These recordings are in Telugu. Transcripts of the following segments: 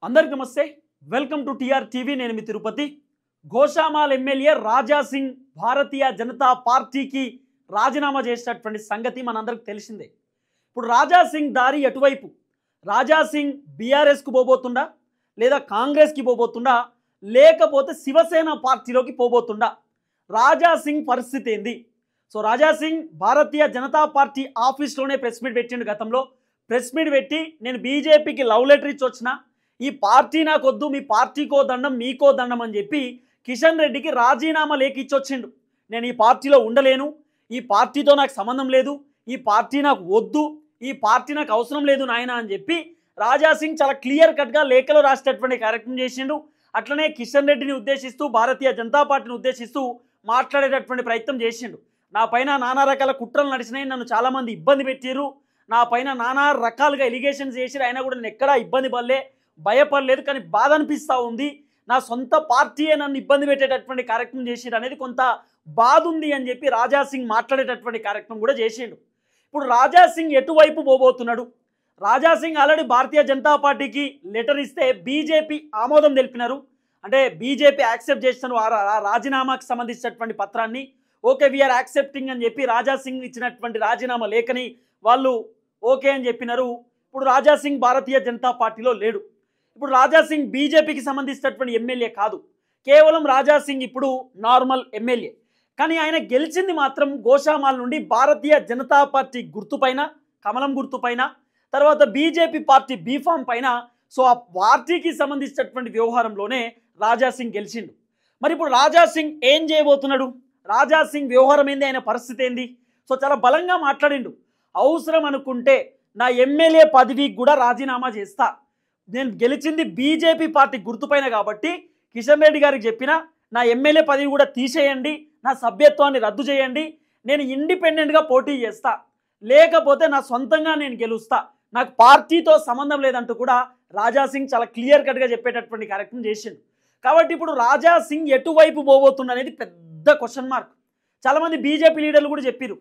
అందరికీ నమస్తే వెల్కమ్ టు టిఆర్ టీవీ నేను మీ తిరుపతి గోషామాల్ ఎమ్మెల్యే రాజా సింగ్ భారతీయ జనతా పార్టీకి రాజీనామా చేసినటువంటి సంగతి మనందరికీ తెలిసిందే ఇప్పుడు రాజా సింగ్ దారి ఎటువైపు రాజా సింగ్ బీఆర్ఎస్ కు పోబోతుండా లేదా కాంగ్రెస్ కి పోబోతుండా లేకపోతే శివసేన పార్టీలోకి పోబోతుండా రాజా సింగ్ పరిస్థితి ఏంది సో రాజా సింగ్ భారతీయ జనతా పార్టీ ఆఫీస్లోనే ప్రెస్ మీట్ పెట్టిండు గతంలో ప్రెస్ మీట్ పెట్టి నేను బీజేపీకి లవ్ లెటర్ ఇచ్చి వచ్చిన ఈ పార్టీ నాకొద్దు మీ పార్టీకో దండం మీకో దండం అని చెప్పి కిషన్ రెడ్డికి రాజీనామా లేఖ ఇచ్చొచ్చిండు నేను ఈ పార్టీలో ఉండలేను ఈ పార్టీతో నాకు సంబంధం లేదు ఈ పార్టీ నాకు వద్దు ఈ పార్టీ నాకు అవసరం లేదు నాయన అని చెప్పి రాజా సింగ్ చాలా క్లియర్ కట్గా లేఖలో రాసేటటువంటి కార్యక్రమం చేసిండు అట్లనే కిషన్ రెడ్డిని ఉద్దేశిస్తూ భారతీయ జనతా పార్టీని ఉద్దేశిస్తూ మాట్లాడేటటువంటి ప్రయత్నం చేసిండు నా పైన నానా రకాల కుట్రలు నడిచినాయి నన్ను చాలామంది ఇబ్బంది పెట్టారు నా పైన నానా రకాలుగా ఎలిగేషన్స్ చేసిరు అయినా కూడా నేను ఎక్కడా ఇబ్బంది పడలే భయపడలేదు కానీ బాధ అనిపిస్తూ ఉంది నా సొంత పార్టీయే నన్ను ఇబ్బంది పెట్టేటటువంటి కార్యక్రమం చేసిండు అనేది కొంత బాధ ఉంది అని చెప్పి రాజా సింగ్ మాట్లాడేటటువంటి కార్యక్రమం కూడా చేసిండు ఇప్పుడు రాజా సింగ్ ఎటువైపు పోబోతున్నాడు రాజా సింగ్ ఆల్రెడీ భారతీయ జనతా పార్టీకి లెటర్ ఇస్తే బీజేపీ ఆమోదం తెలిపినారు అంటే బీజేపీ యాక్సెప్ట్ చేస్తున్నారు ఆ రాజీనామాకు సంబంధించినటువంటి పత్రాన్ని ఓకే వీఆర్ యాక్సెప్టింగ్ అని చెప్పి రాజా సింగ్ ఇచ్చినటువంటి రాజీనామా లేఖని వాళ్ళు ఓకే అని చెప్పినారు ఇప్పుడు రాజా సింగ్ భారతీయ జనతా పార్టీలో లేడు ఇప్పుడు రాజా సింగ్ బీజేపీకి సంబంధించినటువంటి ఎమ్మెల్యే కాదు కేవలం రాజా సింగ్ ఇప్పుడు నార్మల్ ఎమ్మెల్యే కానీ ఆయన గెలిచింది మాత్రం గోషామాల్ నుండి భారతీయ జనతా పార్టీ గుర్తుపైన కమలం గుర్తుపైన తర్వాత బీజేపీ పార్టీ బీఫామ్ పైన సో ఆ పార్టీకి సంబంధించినటువంటి వ్యవహారంలోనే రాజా సింగ్ గెలిచిండు మరి ఇప్పుడు రాజా సింగ్ ఏం చేయబోతున్నాడు రాజా సింగ్ వ్యవహారం ఏంది ఆయన పరిస్థితి ఏంది సో చాలా బలంగా మాట్లాడిండు అవసరం అనుకుంటే నా ఎమ్మెల్యే పదవికి కూడా రాజీనామా చేస్తా నేను గెలిచింది బీజేపీ పార్టీ గుర్తుపైన కాబట్టి కిషన్ రెడ్డి గారికి చెప్పిన నా ఎమ్మెల్యే పదవి కూడా తీసేయండి నా సభ్యత్వాన్ని రద్దు చేయండి నేను ఇండిపెండెంట్గా పోటీ చేస్తా లేకపోతే నా సొంతంగా నేను గెలుస్తా నాకు పార్టీతో సంబంధం లేదంటూ కూడా రాజా సింగ్ చాలా క్లియర్ కట్గా చెప్పేటటువంటి కార్యక్రమం చేసిండు కాబట్టి ఇప్పుడు రాజా సింగ్ ఎటువైపు పోబోతుంది అనేది పెద్ద క్వశ్చన్ మార్క్ చాలామంది బీజేపీ లీడర్లు కూడా చెప్పారు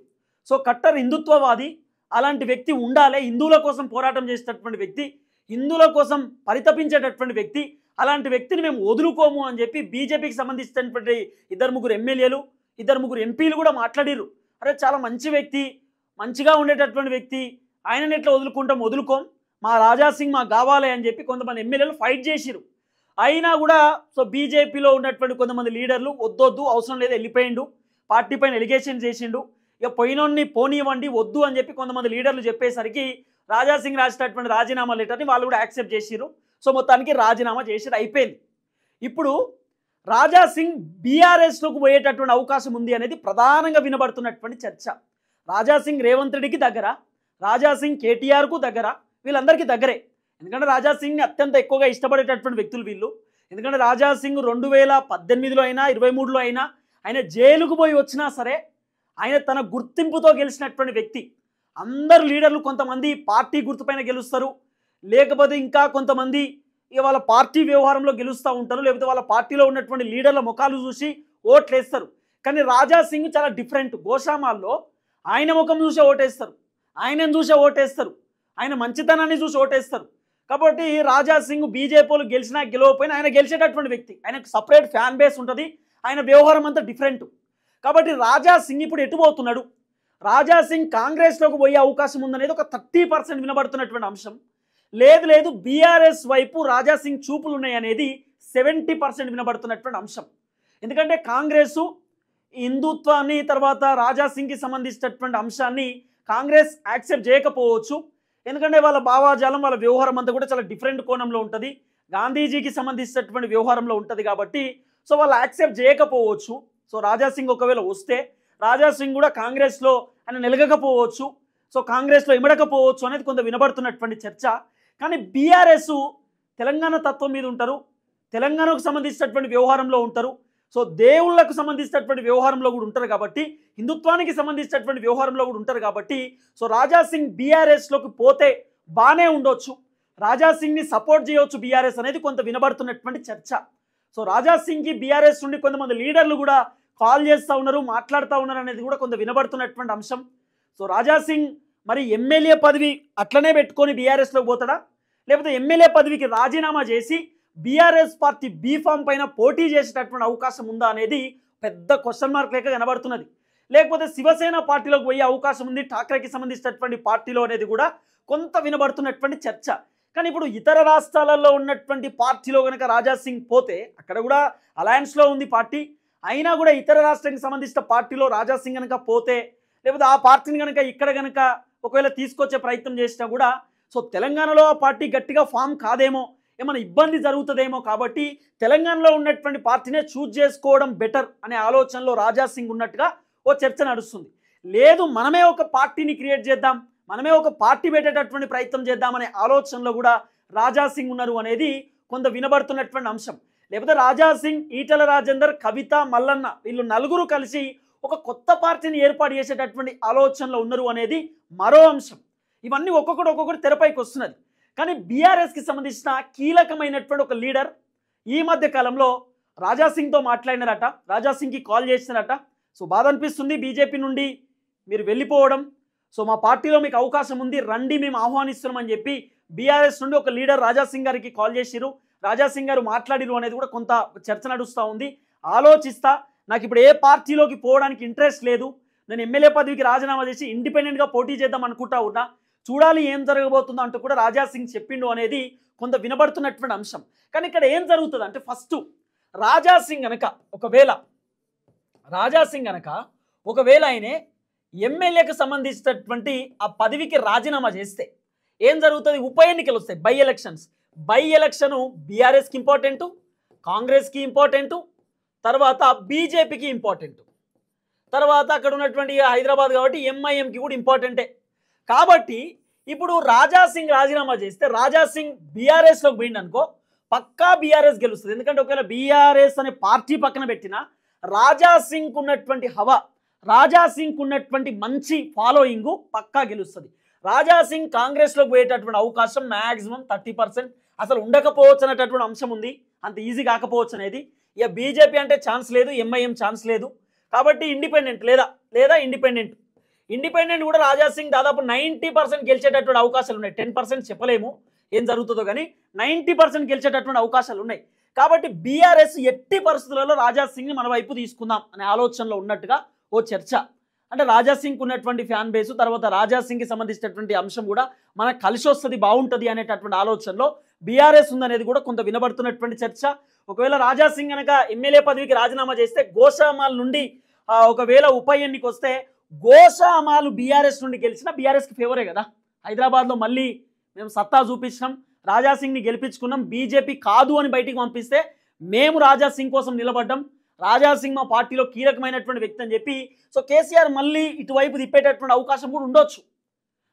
సో కట్టర్ హిందుత్వవాది అలాంటి వ్యక్తి ఉండాలి హిందువుల కోసం పోరాటం చేసేటటువంటి వ్యక్తి హిందువుల కోసం పరితపించేటటువంటి వ్యక్తి అలాంటి వ్యక్తిని మేము వదులుకోము అని చెప్పి బీజేపీకి సంబంధించినటువంటి ఇద్దరు ముగ్గురు ఎమ్మెల్యేలు ఇద్దరు ముగ్గురు ఎంపీలు కూడా మాట్లాడారు అరే చాలా మంచి వ్యక్తి మంచిగా ఉండేటటువంటి వ్యక్తి ఆయనని ఎట్లా వదులుకోం మా రాజా సింగ్ మాకు కావాలి అని చెప్పి కొంతమంది ఎమ్మెల్యేలు ఫైట్ చేసిరు అయినా కూడా సో బీజేపీలో ఉన్నటువంటి కొంతమంది లీడర్లు వద్దొద్దు అవసరం లేదు వెళ్ళిపోయిండు పార్టీ పైన ఎలిగేషన్ చేసిండు ఇక పోయినోడిని పోనీవ్వండి వద్దు అని చెప్పి కొంతమంది లీడర్లు చెప్పేసరికి రాజా సింగ్ రాసినటువంటి రాజీనామా లెటర్ని వాళ్ళు కూడా యాక్సెప్ట్ చేసిరు సో మొత్తానికి రాజీనామా చేసి అయిపోయింది ఇప్పుడు రాజా సింగ్ బీఆర్ఎస్లోకి పోయేటటువంటి అవకాశం ఉంది అనేది ప్రధానంగా వినబడుతున్నటువంటి చర్చ రాజా సింగ్ రేవంత్ రెడ్డికి దగ్గర రాజా సింగ్ కేటీఆర్కు దగ్గర వీళ్ళందరికీ దగ్గరే ఎందుకంటే రాజా సింగ్ని అత్యంత ఎక్కువగా ఇష్టపడేటటువంటి వ్యక్తులు వీళ్ళు ఎందుకంటే రాజా సింగ్ 2018లో అయినా 23లో అయినా ఆయన జైలుకు పోయి వచ్చినా సరే ఆయన తన గుర్తింపుతో గెలిచినటువంటి వ్యక్తి అందరు లీడర్లు కొంతమంది పార్టీ గుర్తుపైన గెలుస్తారు లేకపోతే ఇంకా కొంతమంది ఇక వాళ్ళ పార్టీ వ్యవహారంలో గెలుస్తూ ఉంటారు లేకపోతే వాళ్ళ పార్టీలో ఉన్నటువంటి లీడర్ల ముఖాలు చూసి ఓట్లు వేస్తారు కానీ రాజా సింగ్ చాలా డిఫరెంట్ గోషామాల్లో ఆయన ముఖం చూసే ఓటేస్తారు ఆయనను చూసే ఓటేస్తారు ఆయన మంచితనాన్ని చూసి ఓటేస్తారు కాబట్టి రాజా సింగ్ బీజేపీలు గెలిచినా గెలవకపోయినా ఆయన గెలిచేటటువంటి వ్యక్తి ఆయనకు సపరేట్ ఫ్యాన్ బేస్ ఉంటుంది ఆయన వ్యవహారం అంతా డిఫరెంట్ కాబట్టి రాజా సింగ్ ఇప్పుడు ఎటు పోతున్నాడు రాజా సింగ్ కాంగ్రెస్లోకి పోయే అవకాశం ఉందనేది ఒక 30% వినబడుతున్నటువంటి అంశం లేదు బీఆర్ఎస్ వైపు రాజా సింగ్ చూపులు ఉన్నాయి అనేది 70% వినబడుతున్నటువంటి అంశం ఎందుకంటే కాంగ్రెస్ హిందుత్వాన్ని తర్వాత రాజా సింగ్కి సంబంధించినటువంటి అంశాన్ని కాంగ్రెస్ యాక్సెప్ట్ చేయకపోవచ్చు ఎందుకంటే వాళ్ళ భావాజాలం వాళ్ళ వ్యవహారం అంతా కూడా చాలా డిఫరెంట్ కోణంలో ఉంటుంది గాంధీజీకి సంబంధించినటువంటి వ్యవహారంలో ఉంటుంది కాబట్టి సో వాళ్ళు యాక్సెప్ట్ చేయకపోవచ్చు సో రాజా సింగ్ ఒకవేళ వస్తే రాజా సింగ్ కూడా కాంగ్రెస్లో ఆయన నిలగకపోవచ్చు సో కాంగ్రెస్లో ఇమడకపోవచ్చు అనేది కొంత వినబడుతున్నటువంటి చర్చ కానీ బీఆర్ఎస్ తెలంగాణ తత్వం మీద ఉంటారు తెలంగాణకు సంబంధించినటువంటి వ్యవహారంలో ఉంటారు సో దేవుళ్లకు సంబంధించినటువంటి వ్యవహారంలో కూడా ఉంటారు కాబట్టి హిందుత్వానికి సంబంధించినటువంటి వ్యవహారంలో కూడా ఉంటారు కాబట్టి సో రాజా సింగ్ బీఆర్ఎస్లోకి పోతే బాగానే ఉండొచ్చు రాజా సింగ్ని సపోర్ట్ చేయవచ్చు బీఆర్ఎస్ అనేది కొంత వినబడుతున్నటువంటి చర్చ సో రాజా సింగ్కి బీఆర్ఎస్ నుండి కొంతమంది లీడర్లు కూడా కాల్ చేస్తూ ఉన్నారు మాట్లాడుతూ ఉన్నారు అనేది కూడా కొంత వినబడుతున్నటువంటి అంశం సో రాజా సింగ్ మరి ఎమ్మెల్యే పదవి అట్లనే పెట్టుకొని బీఆర్ఎస్లోకి పోతాడా లేకపోతే ఎమ్మెల్యే పదవికి రాజీనామా చేసి బీఆర్ఎస్ పార్టీ బీఫామ్ పైన పోటీ చేసేటటువంటి అవకాశం ఉందా అనేది పెద్ద క్వశ్చన్ మార్క్ లేక కనబడుతున్నది. లేకపోతే శివసేన పార్టీలోకి పోయే అవకాశం ఉంది ఠాక్రేకి సంబంధించినటువంటి పార్టీలో అనేది కూడా కొంత వినబడుతున్నటువంటి చర్చ. కానీ ఇప్పుడు ఇతర రాష్ట్రాలలో ఉన్నటువంటి పార్టీలో కనుక రాజాసింగ్ పోతే అక్కడ కూడా అలయన్స్లో ఉంది పార్టీ, అయినా కూడా ఇతర రాష్ట్రానికి సంబంధించిన పార్టీలో రాజాసింగ్ కనుక పోతే, లేకపోతే ఆ పార్టీని కనుక ఇక్కడ కనుక ఒకవేళ తీసుకొచ్చే ప్రయత్నం చేసినా కూడా సో తెలంగాణలో ఆ పార్టీ గట్టిగా ఫామ్ కాదేమో, ఏమైనా ఇబ్బంది జరుగుతుందేమో, కాబట్టి తెలంగాణలో ఉన్నటువంటి పార్టీనే చూజ్ చేసుకోవడం బెటర్ అనే ఆలోచనలో రాజాసింగ్ ఉన్నట్టుగా ఓ చర్చ నడుస్తుంది. లేదు మనమే ఒక పార్టీని క్రియేట్ చేద్దాం, మనమే ఒక పార్టీ పెట్టేటటువంటి ప్రయత్నం చేద్దామనే ఆలోచనలో కూడా రాజాసింగ్ ఉన్నారు అనేది కొంత వినబడుతున్నటువంటి అంశం. లేకపోతే రాజాసింగ్, ఈటల రాజేందర్, కవిత, మల్లన్న వీళ్ళు నలుగురు కలిసి ఒక కొత్త పార్టీని ఏర్పాటు చేసేటటువంటి ఆలోచనలో ఉన్నారు అనేది మరో అంశం. ఇవన్నీ ఒక్కొక్కటి తెరపైకి వస్తున్నది. కానీ బీఆర్ఎస్కి సంబంధించిన కీలకమైనటువంటి ఒక లీడర్ ఈ మధ్య కాలంలో రాజాసింగ్తో మాట్లాడినారట, రాజాసింగ్కి కాల్ చేసినారట. సో బాధ అనిపిస్తుంది బీజేపీ నుండి మీరు వెళ్ళిపోవడం, సో మా పార్టీలో మీకు అవకాశం ఉంది రండి మేము ఆహ్వానిస్తున్నామని చెప్పి బీఆర్ఎస్ నుండి ఒక లీడర్ రాజాసింగ్ గారికి కాల్ చేసిరు. రాజాసింగ్ గారు మాట్లాడిరు అనేది కూడా కొంత చర్చ నడుస్తూ ఉంది. ఆలోచిస్తా, నాకు ఇప్పుడు ఏ పార్టీలోకి పోవడానికి ఇంట్రెస్ట్ లేదు, నేను ఎమ్మెల్యే పదవికి రాజీనామా చేసి ఇండిపెండెంట్గా పోటీ చేద్దాం అనుకుంటా ఉన్నా, చూడాలి ఏం జరగబోతుందో అంటూ కూడా రాజాసింగ్ చెప్పిండు అనేది కొంత వినబడుతున్నటువంటి అంశం. కానీ ఇక్కడ ఏం జరుగుతుంది అంటే ఫస్ట్ రాజాసింగ్ గనక ఒకవేళ ఆయనే ఎమ్మెల్యేకి సంబంధించినటువంటి ఆ పదవికి రాజీనామా చేస్తే ఏం జరుగుతుంది? ఉప ఎన్నికలు వస్తాయి, బై ఎలక్షన్స్. బై ఎలక్షను బీఆర్ఎస్కి ఇంపార్టెంటు, కాంగ్రెస్కి ఇంపార్టెంటు, తర్వాత బీజేపీకి ఇంపార్టెంటు, తర్వాత అక్కడ ఉన్నటువంటి హైదరాబాద్ కాబట్టి ఎంఐఎంకి కూడా ఇంపార్టెంటే. కాబట్టి ఇప్పుడు రాజాసింగ్ రాజీనామా చేస్తే రాజాసింగ్ బీఆర్ఎస్లోకి పోయింది అనుకో, పక్కా బీఆర్ఎస్ గెలుస్తుంది. ఎందుకంటే ఒకవేళ బీఆర్ఎస్ అనే పార్టీ పక్కన పెట్టినా రాజాసింగ్ ఉన్నటువంటి హవా, రాజాసింగ్ ఉన్నటువంటి మంచి ఫాలోయింగ్ పక్కా గెలుస్తుంది. రాజాసింగ్ కాంగ్రెస్లోకి పోయేటటువంటి అవకాశం మ్యాక్సిమం 30% అసలు ఉండకపోవచ్చు అనేటటువంటి అంశం ఉంది, అంత ఈజీ కాకపోవచ్చు అనేది. ఇక బీజేపీ అంటే ఛాన్స్ లేదు, ఎంఐఎం ఛాన్స్ లేదు, కాబట్టి ఇండిపెండెంట్ లేదా ఇండిపెండెంట్ కూడా రాజాసింగ్ దాదాపు 90% గెలిచేటటువంటి అవకాశాలు ఉన్నాయి. 10% చెప్పలేము ఏం జరుగుతుందో, కానీ 90% గెలిచేటటువంటి అవకాశాలు ఉన్నాయి. కాబట్టి బీఆర్ఎస్ ఎట్టి పరిస్థితులలో రాజాసింగ్ని మన వైపు తీసుకుందాం అనే ఆలోచనలో ఉన్నట్టుగా ఓ చర్చ. అంటే రాజాసింగ్ ఉన్నటువంటి ఫ్యాన్ బేసు, తర్వాత రాజాసింగ్కి సంబంధించినటువంటి అంశం కూడా మనకు కలిసి వస్తుంది, బాగుంటుంది అనేటటువంటి ఆలోచనలో బీఆర్ఎస్ ఉందనేది కూడా కొంత వినబడుతున్నటువంటి చర్చ. ఒకవేళ రాజాసింగ్ కనుక ఎమ్మెల్యే పదవికి రాజీనామా చేస్తే గోషామాల్ నుండి ఒకవేళ ఉప ఎన్నిక వస్తే గోషామాలు బీఆర్ఎస్ నుండి గెలిచినా బీఆర్ఎస్కి ఫేవరే కదా. హైదరాబాద్లో మళ్ళీ మేము సత్తా చూపించినాం, రాజాసింగ్ని గెలిపించుకున్నాం, బీజేపీ కాదు అని బయటికి పంపిస్తే మేము రాజాసింగ్ కోసం నిలబడ్డాం, రాజాసింగ్ మా పార్టీలో కీలకమైనటువంటి వ్యక్తి అని చెప్పి సో కేసీఆర్ మళ్ళీ ఇటువైపు తిప్పేటటువంటి అవకాశం కూడా ఉండొచ్చు.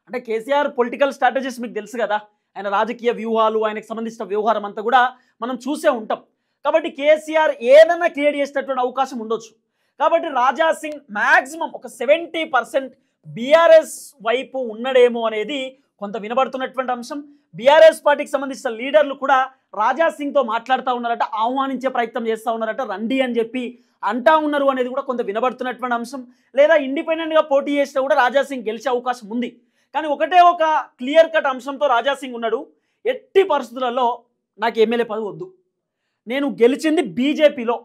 అంటే కేసీఆర్ పొలిటికల్ స్ట్రాటజీస్ మీకు తెలుసు కదా, ఆయన రాజకీయ వ్యూహాలు, ఆయనకు సంబంధించిన వ్యవహారం అంతా కూడా మనం చూసే ఉంటాం. కాబట్టి కేసీఆర్ ఏదన్నా క్రియేట్ చేసేటటువంటి అవకాశం ఉండొచ్చు. కాబట్టి రాజాసింగ్ మ్యాక్సిమం ఒక 70% బీఆర్ఎస్ వైపు ఉన్నడేమో అనేది కొంత వినబడుతున్నటువంటి అంశం. బీఆర్ఎస్ పార్టీకి సంబంధించిన లీడర్లు కూడా రాజాసింగ్తో మాట్లాడుతూ ఉన్నారట, ఆహ్వానించే ప్రయత్నం చేస్తూ ఉన్నారట, రండి అని చెప్పి అంటా ఉన్నారు అనేది కూడా కొంత వినబడుతున్నటువంటి అంశం. లేదా ఇండిపెండెంట్గా పోటీ చేసినా కూడా రాజాసింగ్ గెలిచే అవకాశం ఉంది. కానీ ఒకటే ఒక క్లియర్ కట్ అంశంతో రాజాసింగ్ ఉన్నాడు, ఎట్టి పరిస్థితులలో నాకు ఎమ్మెల్యే పదవి వద్దు, నేను గెలిచింది బీజేపీలో,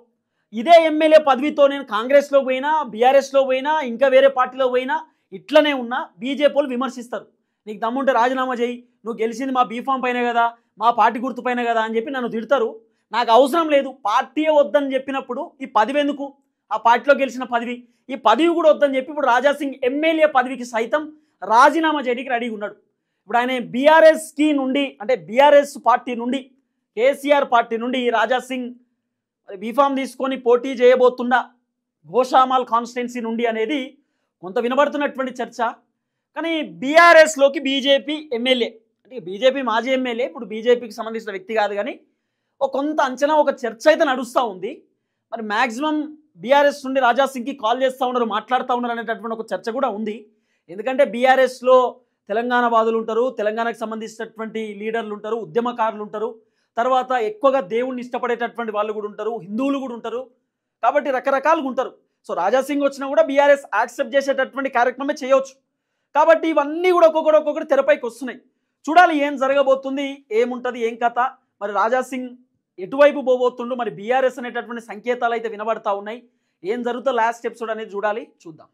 ఇదే ఎమ్మెల్యే పదవితో నేను కాంగ్రెస్లో పోయినా, బీఆర్ఎస్లో పోయినా, ఇంకా వేరే పార్టీలో పోయినా ఇట్లనే ఉన్నా బీజేపీ వాళ్ళు విమర్శిస్తారు, నీకు దమ్ముంటే రాజీనామా చేయి, నువ్వు గెలిచింది మా బీఫామ్ పైన కదా, మా పార్టీ గుర్తు పైన కదా అని చెప్పి నన్ను తిడతారు. నాకు అవసరం లేదు, పార్టీయే వద్దని చెప్పినప్పుడు ఈ పదవి ఎందుకు, ఆ పార్టీలో గెలిచిన పదవి, ఈ పదవి కూడా వద్దని చెప్పి ఇప్పుడు రాజాసింగ్ ఎమ్మెల్యే పదవికి సైతం రాజీనామా చేయడానికి రెడీగా ఉన్నాడు. ఇప్పుడు ఆయన బీఆర్ఎస్కి నుండి, అంటే బీఆర్ఎస్ పార్టీ నుండి, కేసీఆర్ పార్టీ నుండి రాజాసింగ్ బీఫామ్ తీసుకొని పోటీ చేయబోతుండా గోషామాల్ కాన్స్టిట్యున్సీ నుండి అనేది కొంత వినబడుతున్నటువంటి చర్చ. కానీ బీఆర్ఎస్లోకి బీజేపీ ఎమ్మెల్యే, అంటే బీజేపీ మాజీ ఎమ్మెల్యే, ఇప్పుడు బీజేపీకి సంబంధించిన వ్యక్తి కాదు, కానీ ఒక కొంత అంచనా, ఒక చర్చ అయితే నడుస్తూ ఉంది. మరి మ్యాక్సిమం బీఆర్ఎస్ నుండి రాజాసింగ్కి కాల్ చేస్తూ ఉన్నారు, మాట్లాడుతూ ఉన్నారు అనేటటువంటి ఒక చర్చ కూడా ఉంది. ఎందుకంటే బీఆర్ఎస్లో తెలంగాణ వాదులు ఉంటారు, తెలంగాణకు సంబంధించినటువంటి లీడర్లు ఉంటారు, ఉద్యమకారులు ఉంటారు, తర్వాత ఎక్కువగా దేవుణ్ణి ఇష్టపడేటటువంటి వాళ్ళు కూడా ఉంటారు, హిందువులు కూడా ఉంటారు, కాబట్టి రకరకాలుగా ఉంటారు. సో రాజాసింగ్ వచ్చినా కూడా బీఆర్ఎస్ యాక్సెప్ట్ చేసేటటువంటి కార్యక్రమమే చేయవచ్చు. కాబట్టి ఇవన్నీ కూడా ఒక్కొక్కటి తెరపైకి వస్తున్నాయి. చూడాలి ఏం జరగబోతుంది, ఏముంటుంది, ఏం కథ. మరి రాజా సింగ్ ఎటువైపు పోబోతుండు, మరి బీఆర్ఎస్ అనేటటువంటి సంకేతాలు అయితే వినబడతా ఉన్నాయి. ఏం జరుగుతుందో లాస్ట్ ఎపిసోడ్ అనేది చూడాలి, చూద్దాం.